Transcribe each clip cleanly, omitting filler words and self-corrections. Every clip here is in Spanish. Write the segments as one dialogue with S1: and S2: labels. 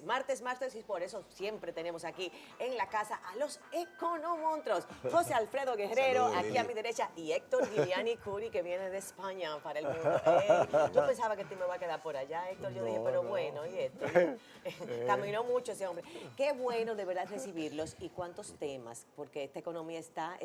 S1: martes, y por eso siempre tenemos aquí en la casa a los economontros. José Alfredo Guerrero,
S2: Saludos,
S1: aquí a mi derecha, y Héctor Giuliani Curi, que viene de España para el mundo. Yo pensaba que te me iba a quedar por allá, Héctor. Yo dije, pero bueno, y esto. Caminó mucho ese hombre. Qué bueno de verdad recibirlos y cuántos temas, porque esta economía está,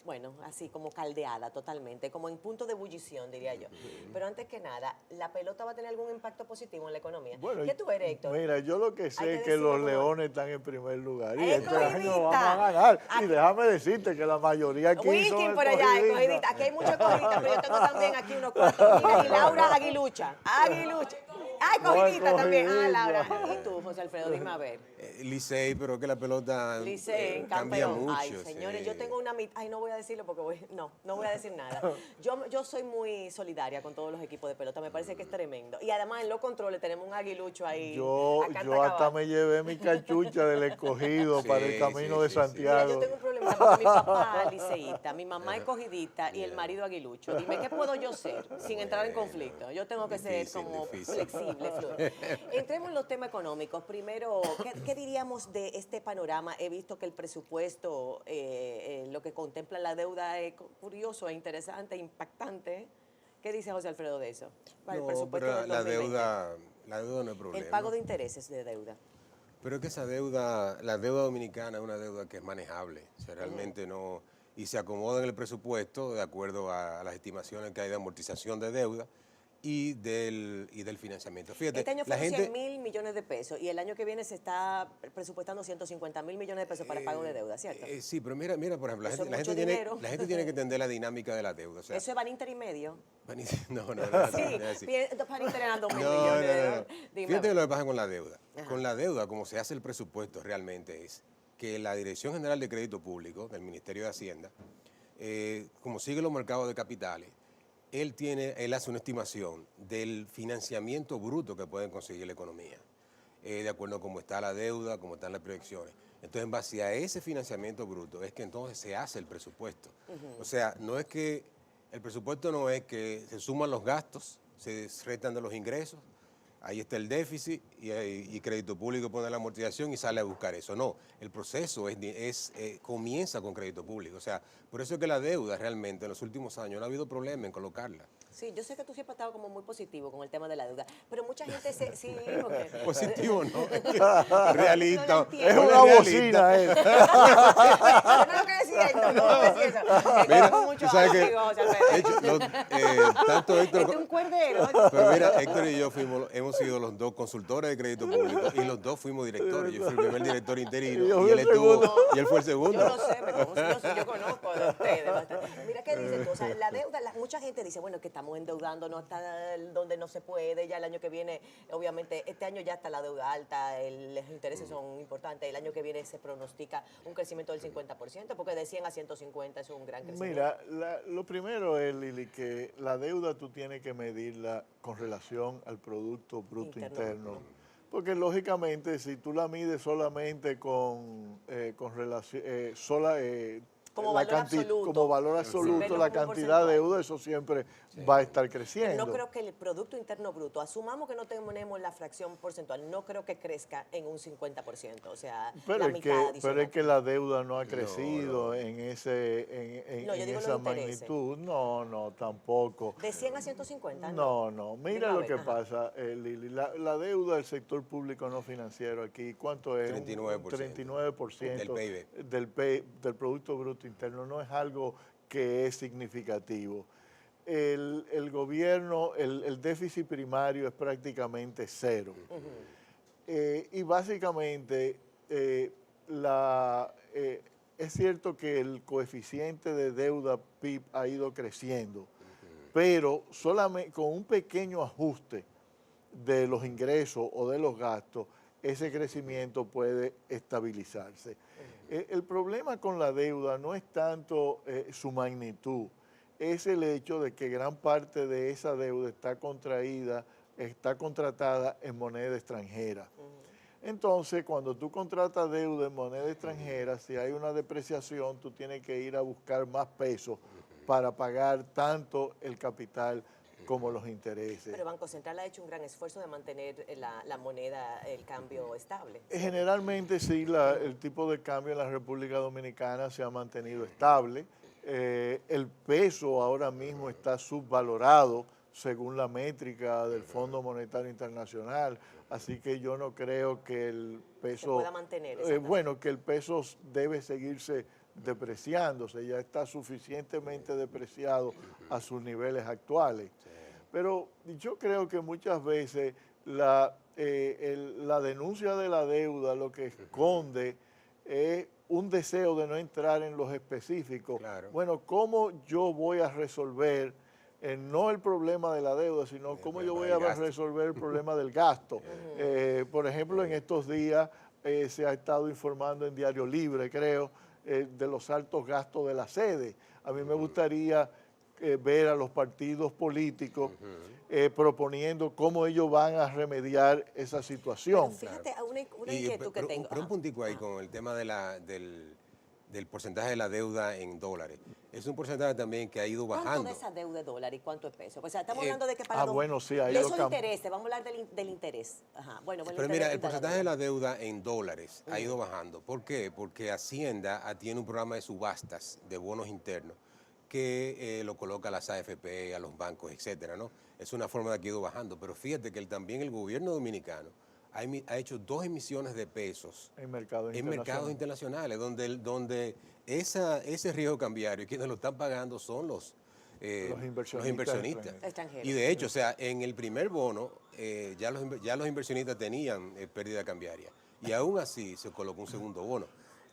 S1: bueno, así como caldeada totalmente, como en punto de ebullición, diría yo. Pero antes que nada, ¿la pelota va a tener algún impacto positivo en la economía?
S3: Bueno,
S1: ¿Qué tú eres, Héctor?
S3: mira, yo lo que sé es que los Leones están en primer lugar y este año vamos a ganar. Y déjame decirte que la mayoría aquí
S1: Wilkin
S3: son
S1: por allá, escogidita. Aquí hay mucha escogidita, pero yo tengo también aquí unos cuantos. Mira, y Laura Aguilucha. Aguilucha. Ah, escogidita también. Ah, Laura. ¿Y tú, José Alfredo? Dime a ver.
S2: Licey, pero que la pelota
S1: Licey,
S2: cambia
S1: campeón.
S2: mucho.
S1: Ay, señores,
S2: sí.
S1: yo tengo una... Ay, no voy a decirlo porque no voy a decir nada. Yo soy muy solidaria con todos los equipos de pelota, me parece que es tremendo. Y además en los controles tenemos un aguilucho ahí.
S3: Yo hasta me llevé mi cachucha del escogido para el camino de Santiago.
S1: Mira, yo tengo un problema porque mi papá es liceísta, mi mamá es escogidita y el marido aguilucho. Dime, ¿qué puedo yo ser sin entrar en conflicto? Yo tengo que ser como flexible, fluir. Entremos en los temas económicos. Primero, ¿qué diríamos de este panorama? He visto que el presupuesto, lo que contempla la deuda es curioso, es interesante, impactante. ¿Qué dice José Alfredo de eso? Para el presupuesto
S2: pero
S1: del
S2: la
S1: 2020.
S2: deuda no es problema.
S1: El pago de intereses de deuda.
S2: Pero es que esa deuda, la deuda dominicana es una deuda que es manejable. O sea, realmente no... Y se acomoda en el presupuesto de acuerdo a las estimaciones que hay de amortización de deuda y del financiamiento. Fíjate,
S1: este año fueron 100.000 millones de pesos y el año que viene se está presupuestando 150.000 millones de pesos para pago de deuda, ¿cierto?
S2: Sí, pero mira, por ejemplo, la gente tiene que entender la dinámica de la deuda. O sea,
S1: ¿eso es Baninter y medio?
S2: No.
S1: Sí, Baninter eran 2.000 millones.
S2: No. Fíjate lo que pasa con la deuda. Ajá. Con la deuda, como se hace el presupuesto realmente es que la Dirección General de Crédito Público del Ministerio de Hacienda, como sigue los mercados de capitales, él hace una estimación del financiamiento bruto que pueden conseguir la economía, de acuerdo a cómo está la deuda, cómo están las proyecciones. Entonces, en base a ese financiamiento bruto es que entonces se hace el presupuesto. O sea, el presupuesto no es que se suman los gastos, se restan de los ingresos, ahí está el déficit y crédito público pone la amortización y sale a buscar eso. No, el proceso comienza con crédito público. O sea, por eso es que la deuda realmente en los últimos años no ha habido problema en colocarla.
S1: Sí, yo sé que tú siempre has estado como muy positivo con el tema de la deuda, pero mucha gente sí, porque...
S2: Positivo, ¿no? Realista.
S3: Es una bocina,
S1: Yo no lo que decía esto, no decía eso.
S2: Mira,
S1: Mucho
S2: tú sabes
S1: amigos,
S2: tanto Héctor...
S1: Este es un cuerdero.
S2: Pero mira, Héctor y yo hemos sido los dos consultores de crédito público y los dos fuimos directores. Yo fui el primer director interino y él fue el segundo.
S1: Yo lo sé, yo conozco de ustedes bastante. Mira qué dicen tú, o sea, la deuda, mucha gente dice, bueno, que estamos endeudándonos hasta donde no se puede, ya el año que viene, obviamente, este año ya está la deuda alta, los intereses son importantes, el año que viene se pronostica un crecimiento del 50%, porque de 100 a 150 es un gran crecimiento.
S3: Mira, lo primero es, Lili, que la deuda tú tienes que medirla con relación al Producto Bruto Interno. Porque lógicamente si tú la mides solamente con relación,
S1: como valor absoluto.
S3: Como valor absoluto, la cantidad de deuda, eso siempre va a estar creciendo.
S1: Pero no creo que el Producto Interno Bruto, asumamos que no tenemos la fracción porcentual, no creo que crezca en un 50%, o sea, la mitad adicional.
S3: Pero es que la deuda no ha crecido en esa magnitud. No, tampoco.
S1: ¿De 100 a 150?
S3: No. Mira lo que pasa, Lili. La deuda del sector público no financiero aquí, ¿cuánto es?
S2: 39%.
S3: 39% del PIB, del Producto Bruto Interno. No es algo que es significativo. El gobierno, el déficit primario es prácticamente cero. Y básicamente es cierto que el coeficiente de deuda PIB ha ido creciendo, pero solamente con un pequeño ajuste de los ingresos o de los gastos, ese crecimiento puede estabilizarse. El problema con la deuda no es tanto su magnitud, es el hecho de que gran parte de esa deuda está contratada en moneda extranjera. Entonces, cuando tú contratas deuda en moneda extranjera, si hay una depreciación, tú tienes que ir a buscar más pesos para pagar tanto el capital como los intereses.
S1: Pero el Banco Central ha hecho un gran esfuerzo de mantener la moneda, el cambio estable.
S3: Generalmente sí, el tipo de cambio en la República Dominicana se ha mantenido estable. El peso ahora mismo está subvalorado según la métrica del Fondo Monetario Internacional, así que yo no creo que el peso...
S1: Se pueda mantener.
S3: Bueno, que el peso debe seguirse depreciándose, ya está suficientemente depreciado a sus niveles actuales. Pero yo creo que muchas veces la denuncia de la deuda lo que esconde es un deseo de no entrar en los específicos.
S2: Claro.
S3: Bueno, ¿cómo yo voy a resolver no el problema de la deuda, sino cómo yo voy a resolver el problema del gasto? Por ejemplo, en estos días se ha estado informando en Diario Libre, creo, de los altos gastos de la sede. A mí me gustaría ver a los partidos políticos proponiendo cómo ellos van a remediar esa situación.
S1: Pero fíjate, una inquietud que tengo.
S2: Pero un puntico ahí con el tema del porcentaje de la deuda en dólares. Es un porcentaje también que ha ido bajando.
S1: ¿Cuánto de esa deuda de dólar y cuánto es peso? O sea, estamos hablando de que para
S3: bueno, sí, ahí
S1: esos intereses, vamos a hablar del interés. Ajá. Bueno,
S2: pero mira, el porcentaje de la deuda en dólares ha ido bajando. ¿Por qué? Porque Hacienda tiene un programa de subastas de bonos internos que lo coloca a las AFP, a los bancos, etcétera, ¿no? Es una forma de que ha ido bajando. Pero fíjate que también el gobierno dominicano ha hecho 2 emisiones de pesos
S3: en mercados
S2: internacionales, donde ese riesgo cambiario, quienes lo están pagando son los inversionistas
S1: extranjeros.
S2: Y de hecho, o sea, en el primer bono ya los inversionistas tenían pérdida cambiaria y aún así se colocó un segundo bono.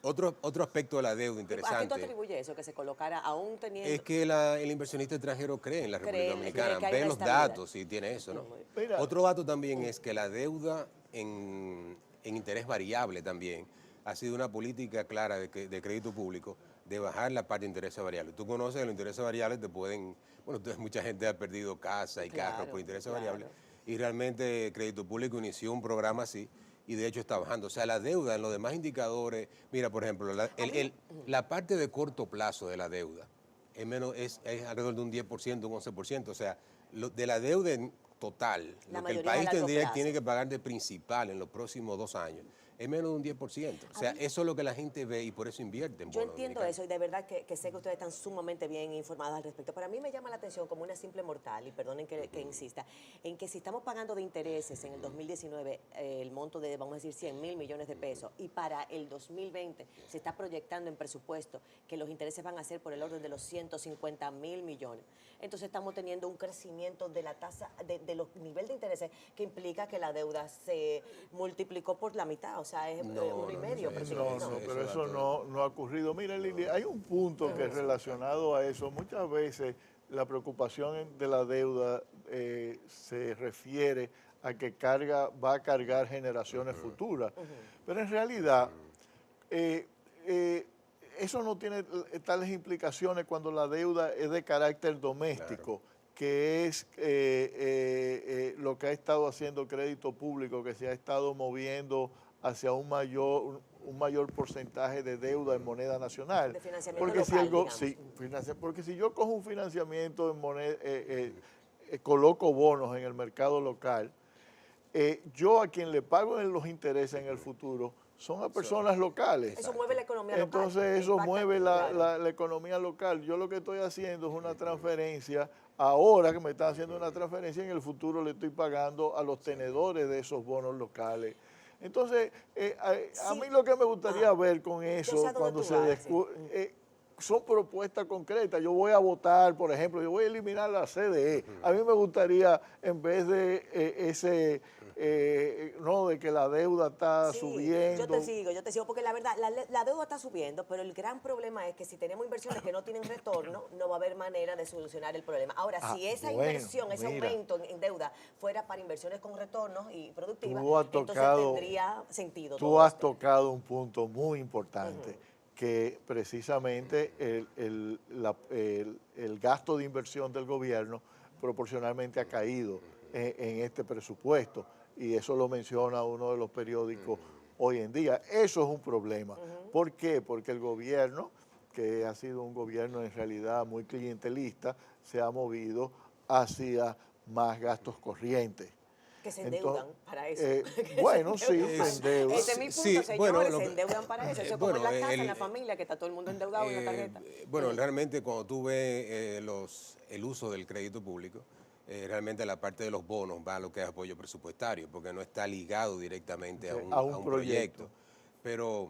S2: Otro aspecto de la deuda interesante.
S1: ¿A qué tú atribuyes eso, que se colocara aún teniendo...?
S2: Es que el inversionista extranjero cree en la República Dominicana, ve los datos y tiene eso, ¿no?
S3: Mira.
S2: Otro dato también es que la deuda en interés variable también ha sido una política clara de crédito público de bajar la parte de intereses variables. Tú conoces que los intereses variables te pueden... Bueno, entonces mucha gente ha perdido casa y carro por intereses variables y realmente Crédito Público inició un programa así y de hecho está bajando. O sea, la deuda en los demás indicadores, mira, por ejemplo, la parte de corto plazo de la deuda es alrededor de un 10%, un 11%. O sea, de la deuda total, lo que el país tiene que pagar de principal en los próximos 2 años, es menos de un 10%. O sea, eso es lo que la gente ve y por eso invierte en bonos.
S1: Yo entiendo eso y de verdad que sé que ustedes están sumamente bien informados al respecto, pero a mí me llama la atención como una simple mortal, y perdonen que insista, en que si estamos pagando de intereses en el 2019 el monto de, vamos a decir, 100.000 millones de pesos, y para el 2020 se está proyectando en presupuesto que los intereses van a ser por el orden de los 150.000 millones. Entonces estamos teniendo un crecimiento de la tasa, de los niveles de intereses que implica que la deuda se multiplicó por la mitad. O sea, es 1,5.
S3: No, pero eso no ha ocurrido. Mira, Lili, hay un punto que es relacionado a eso. Muchas veces la preocupación de la deuda se refiere a que va a cargar generaciones futuras. Pero en realidad, eso no tiene tales implicaciones cuando la deuda es de carácter doméstico. Que es lo que ha estado haciendo Crédito Público, que se ha estado moviendo hacia un mayor porcentaje de deuda en moneda nacional.
S1: De financiamiento local,
S3: porque si yo cojo un financiamiento en moneda, coloco bonos en el mercado local, yo a quien le pago en los intereses en el futuro son a personas locales.
S1: Eso mueve la economía local.
S3: Entonces eso mueve la economía local. Yo lo que estoy haciendo es una transferencia. Ahora que me están haciendo una transferencia, en el futuro le estoy pagando a los tenedores de esos bonos locales. Entonces, a mí lo que me gustaría ver con eso, cuando se descubre, son propuestas concretas. Yo voy a votar, por ejemplo, yo voy a eliminar la CDE. A mí me gustaría, en vez de de que la deuda está subiendo.
S1: Yo te sigo, porque la verdad, la deuda está subiendo, pero el gran problema es que si tenemos inversiones que no tienen retorno, no va a haber manera de solucionar el problema. Ahora, si esa inversión, ese aumento en deuda fuera para inversiones con retornos y productivas, entonces tendría sentido.
S3: Tú has tocado un punto muy importante, que precisamente el gasto de inversión del gobierno proporcionalmente ha caído en este presupuesto, y eso lo menciona uno de los periódicos hoy en día. Eso es un problema. ¿Por qué? Porque el gobierno, que ha sido un gobierno en realidad muy clientelista, se ha movido hacia más gastos corrientes.
S1: Que se endeudan para eso.
S3: Bueno, sí, se endeudan.
S1: Ese es mi punto,
S2: Sí,
S1: señores,
S2: bueno,
S1: se endeudan para eso. Eso es como en la casa, en la familia, que está todo el mundo endeudado en la tarjeta.
S2: Bueno, realmente cuando tú ves el uso del crédito público, realmente la parte de los bonos va a lo que es apoyo presupuestario, porque no está ligado directamente a un proyecto. Pero,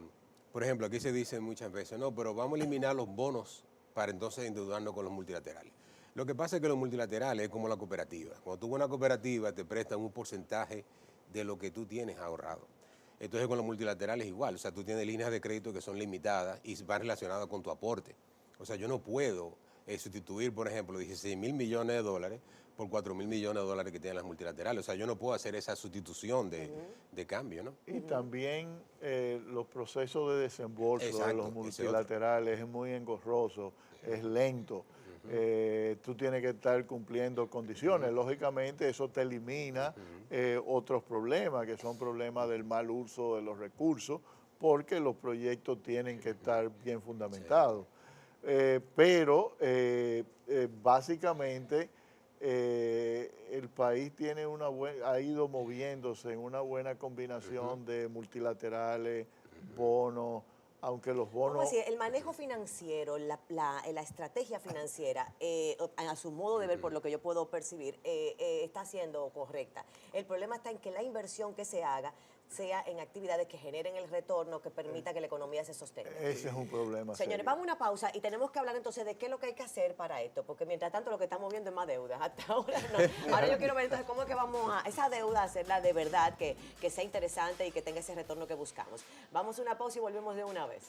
S2: por ejemplo, aquí se dice muchas veces, no, pero vamos a eliminar los bonos para entonces endeudarnos con los multilaterales. Lo que pasa es que los multilaterales es como la cooperativa. Cuando tú vas a una cooperativa te prestan un porcentaje de lo que tú tienes ahorrado. Entonces con los multilaterales igual, o sea, tú tienes líneas de crédito que son limitadas y van relacionadas con tu aporte. O sea, yo no puedo sustituir, por ejemplo, 16.000 millones de dólares por 4.000 millones de dólares que tienen las multilaterales. O sea, yo no puedo hacer esa sustitución de cambio, ¿no?
S3: Y también los procesos de desembolso de los
S2: Exacto,
S3: multilaterales es muy engorroso, es lento. Tú tienes que estar cumpliendo condiciones. Lógicamente eso te elimina otros problemas, que son problemas del mal uso de los recursos, porque los proyectos tienen que estar bien fundamentados. Pero básicamente el país tiene ha ido moviéndose en una buena combinación de multilaterales, bonos, aunque los bonos...
S1: Vamos a decir, el manejo financiero, la estrategia financiera, a su modo de ver, por lo que yo puedo percibir, está siendo correcta. El problema está en que la inversión que se haga sea en actividades que generen el retorno, que permita que la economía se sostenga.
S3: Ese es un problema.
S1: Señores,
S3: serio.
S1: vamos a una pausa y tenemos que hablar entonces de qué es lo que hay que hacer para esto, porque mientras tanto lo que estamos viendo es más deuda. Hasta ahora no. Ahora yo quiero ver entonces cómo es que vamos a esa deuda hacerla de verdad, que sea interesante y que tenga ese retorno que buscamos. Vamos a una pausa y volvemos de una vez.